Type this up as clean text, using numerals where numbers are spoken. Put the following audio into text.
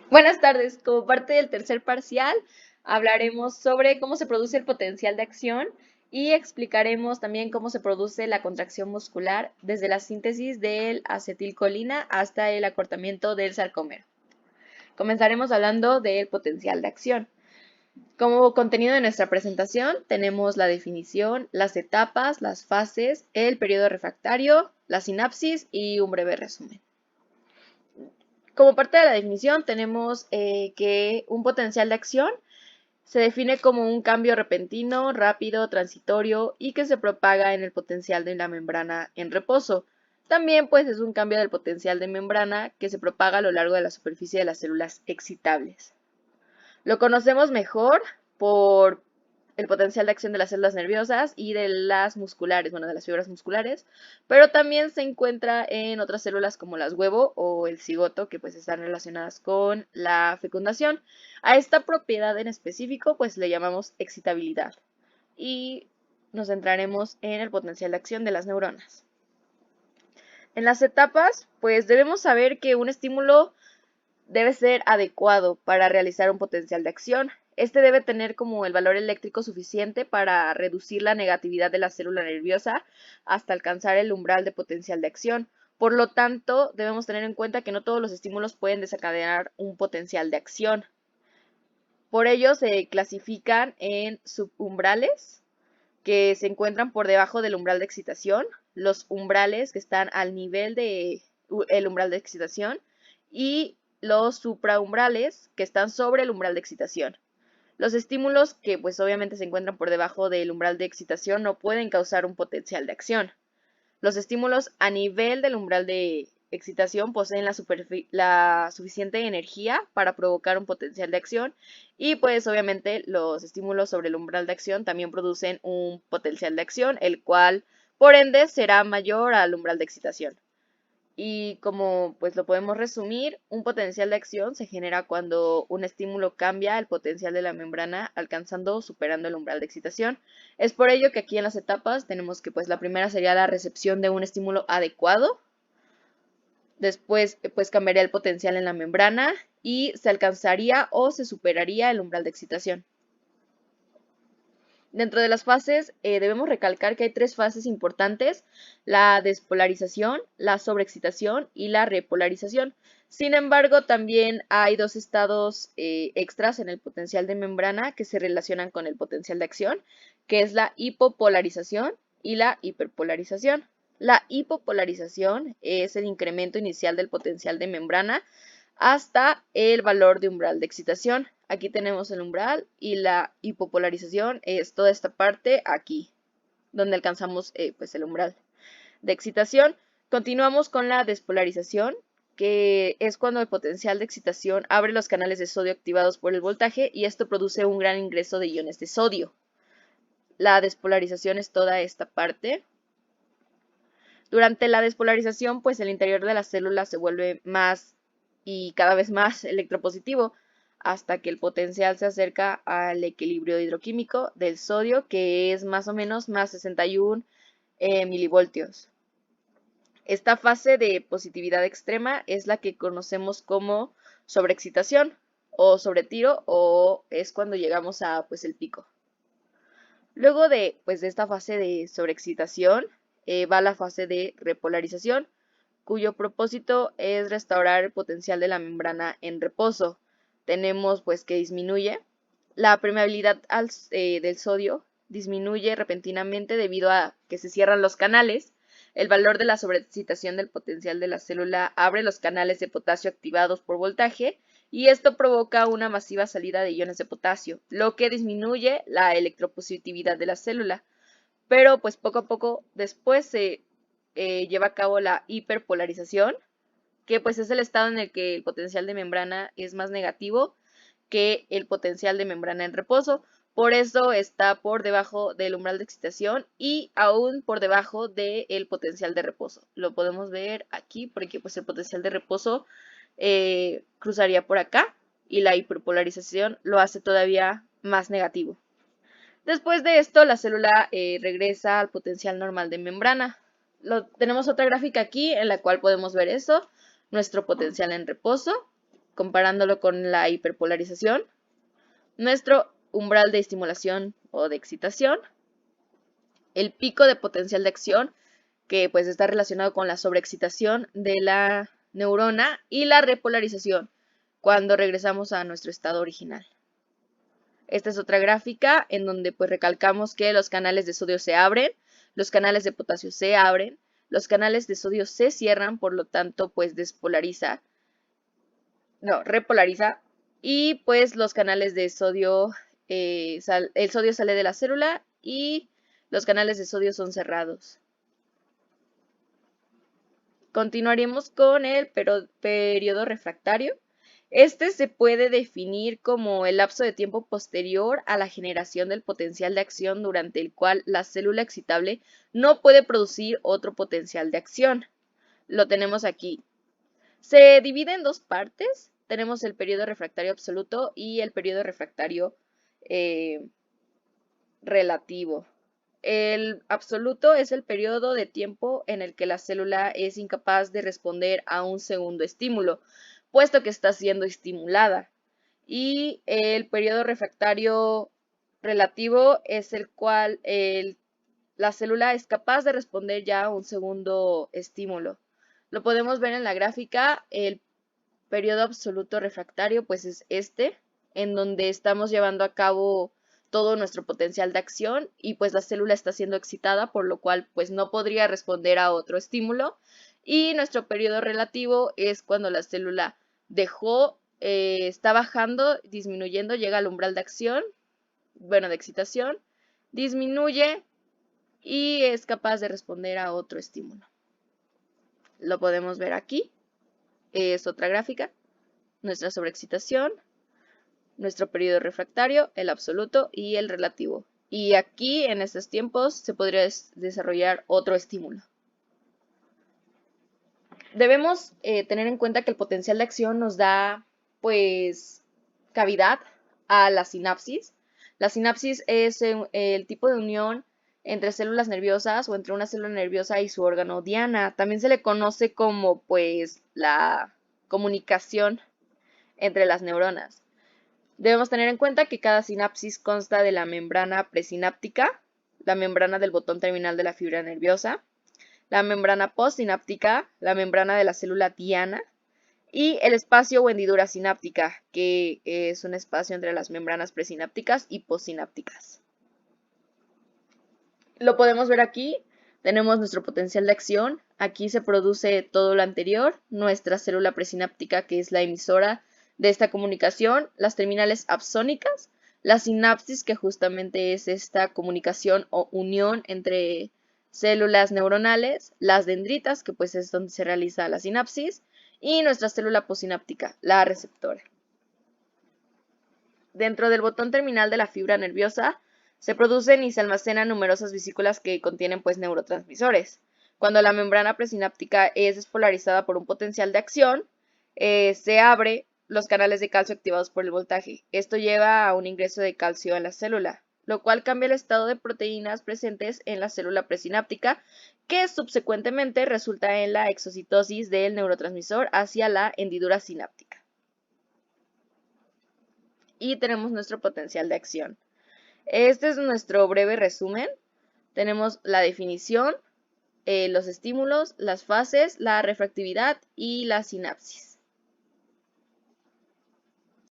Buenas tardes. Como parte del tercer parcial, hablaremos sobre cómo se produce el potencial de acción y explicaremos también cómo se produce la contracción muscular desde la síntesis del acetilcolina hasta el acortamiento del sarcómero. Comenzaremos hablando del potencial de acción. Como contenido de nuestra presentación, tenemos la definición, las etapas, las fases, el periodo refractario, la sinapsis y un breve resumen. Como parte de la definición, tenemos que un potencial de acción se define como un cambio repentino, rápido, transitorio y que se propaga en el potencial de la membrana en reposo. También pues es un cambio del potencial de membrana que se propaga a lo largo de la superficie de las células excitables. Lo conocemos mejor por el potencial de acción de las células nerviosas y de las musculares, bueno, de las fibras musculares, pero también se encuentra en otras células como las huevo o el cigoto, que pues están relacionadas con la fecundación. A esta propiedad en específico, pues le llamamos excitabilidad y nos centraremos en el potencial de acción de las neuronas. En las etapas, pues debemos saber que un estímulo debe ser adecuado para realizar un potencial de acción. Este debe tener como el valor eléctrico suficiente para reducir la negatividad de la célula nerviosa hasta alcanzar el umbral de potencial de acción. Por lo tanto, debemos tener en cuenta que no todos los estímulos pueden desencadenar un potencial de acción. Por ello, se clasifican en subumbrales, que se encuentran por debajo del umbral de excitación, los umbrales que están al nivel del umbral de excitación y los supraumbrales que están sobre el umbral de excitación. Los estímulos que pues obviamente se encuentran por debajo del umbral de excitación no pueden causar un potencial de acción. Los estímulos a nivel del umbral de excitación poseen la suficiente energía para provocar un potencial de acción y pues obviamente los estímulos sobre el umbral de acción también producen un potencial de acción, el cual por ende será mayor al umbral de excitación. Y como pues lo podemos resumir, un potencial de acción se genera cuando un estímulo cambia el potencial de la membrana alcanzando o superando el umbral de excitación. Es por ello que aquí en las etapas tenemos que pues la primera sería la recepción de un estímulo adecuado, después pues cambiaría el potencial en la membrana y se alcanzaría o se superaría el umbral de excitación. Dentro de las fases debemos recalcar que hay tres fases importantes: la despolarización, la sobreexcitación y la repolarización. Sin embargo, también hay dos estados extras en el potencial de membrana que se relacionan con el potencial de acción, que es la hipopolarización y la hiperpolarización. La hipopolarización es el incremento inicial del potencial de membrana hasta el valor de umbral de excitación. Aquí tenemos el umbral y la hipopolarización es toda esta parte aquí, donde alcanzamos pues el umbral de excitación. Continuamos con la despolarización, que es cuando el potencial de excitación abre los canales de sodio activados por el voltaje y esto produce un gran ingreso de iones de sodio. La despolarización es toda esta parte. Durante la despolarización, pues el interior de la célula se vuelve más y cada vez más electropositivo hasta que el potencial se acerca al equilibrio hidroquímico del sodio, que es más o menos más 61 milivoltios. Esta fase de positividad extrema es la que conocemos como sobreexcitación o sobretiro, o es cuando llegamos a pues el pico. Luego de pues de esta fase de sobreexcitación va la fase de repolarización, cuyo propósito es restaurar el potencial de la membrana en reposo. Tenemos pues que disminuye la permeabilidad del sodio, disminuye repentinamente debido a que se cierran los canales. El valor de la sobreexcitación del potencial de la célula abre los canales de potasio activados por voltaje y esto provoca una masiva salida de iones de potasio, lo que disminuye la electropositividad de la célula. Pero pues poco a poco después se lleva a cabo la hiperpolarización, que pues es el estado en el que el potencial de membrana es más negativo que el potencial de membrana en reposo. Por eso está por debajo del umbral de excitación y aún por debajo del potencial de reposo. Lo podemos ver aquí porque pues el potencial de reposo cruzaría por acá y la hiperpolarización lo hace todavía más negativo. Después de esto, la célula regresa al potencial normal de membrana. Tenemos otra gráfica aquí en la cual podemos ver eso, nuestro potencial en reposo. comparándolo con la hiperpolarización, nuestro umbral de estimulación o de excitación, el pico de potencial de acción, que pues está relacionado con la sobreexcitación de la neurona, y la repolarización, cuando regresamos a nuestro estado original. Esta es otra gráfica en donde pues recalcamos que los canales de sodio se abren, los canales de potasio se abren, los canales de sodio se cierran, por lo tanto pues repolariza, y pues los canales de sodio, el sodio sale de la célula y los canales de sodio son cerrados. Continuaremos con el periodo refractario. Este se puede definir como el lapso de tiempo posterior a la generación del potencial de acción durante el cual la célula excitable no puede producir otro potencial de acción. Lo tenemos aquí. Se divide en dos partes. Tenemos el periodo refractario absoluto y el periodo refractario relativo. El absoluto es el periodo de tiempo en el que la célula es incapaz de responder a un segundo estímulo, puesto que está siendo estimulada. Y el periodo refractario relativo es el cual la célula es capaz de responder ya a un segundo estímulo. Lo podemos ver en la gráfica. El periodo absoluto refractario pues es este, en donde estamos llevando a cabo todo nuestro potencial de acción y pues la célula está siendo excitada, por lo cual pues no podría responder a otro estímulo. Y nuestro periodo relativo es cuando la célula está bajando, disminuyendo, llega al umbral de acción, de excitación, disminuye y es capaz de responder a otro estímulo. Lo podemos ver aquí. Es otra gráfica. Nuestra sobreexcitación, nuestro periodo refractario, el absoluto y el relativo. Y aquí, en estos tiempos, se podría desarrollar otro estímulo. Debemos tener en cuenta que el potencial de acción nos da, pues, cavidad a la sinapsis. La sinapsis es el tipo de unión entre células nerviosas o entre una célula nerviosa y su órgano diana. También se le conoce como, pues, la comunicación entre las neuronas. Debemos tener en cuenta que cada sinapsis consta de la membrana presináptica, la membrana del botón terminal de la fibra nerviosa, la membrana postsináptica, la membrana de la célula diana y el espacio o hendidura sináptica, que es un espacio entre las membranas presinápticas y postsinápticas. Lo podemos ver aquí. Tenemos nuestro potencial de acción. Aquí se produce todo lo anterior, nuestra célula presináptica, que es la emisora de esta comunicación, las terminales axónicas, la sinapsis, que justamente es esta comunicación o unión entre células neuronales, las dendritas, que pues es donde se realiza la sinapsis, y nuestra célula postsináptica, la receptora. Dentro del botón terminal de la fibra nerviosa se producen y se almacenan numerosas vesículas que contienen pues neurotransmisores. Cuando la membrana presináptica es despolarizada por un potencial de acción, se abre los canales de calcio activados por el voltaje. Esto lleva a un ingreso de calcio en la célula, lo cual cambia el estado de proteínas presentes en la célula presináptica, que subsecuentemente resulta en la exocitosis del neurotransmisor hacia la hendidura sináptica. Y tenemos nuestro potencial de acción. Este es nuestro breve resumen. Tenemos la definición, los estímulos, las fases, la refractividad y la sinapsis.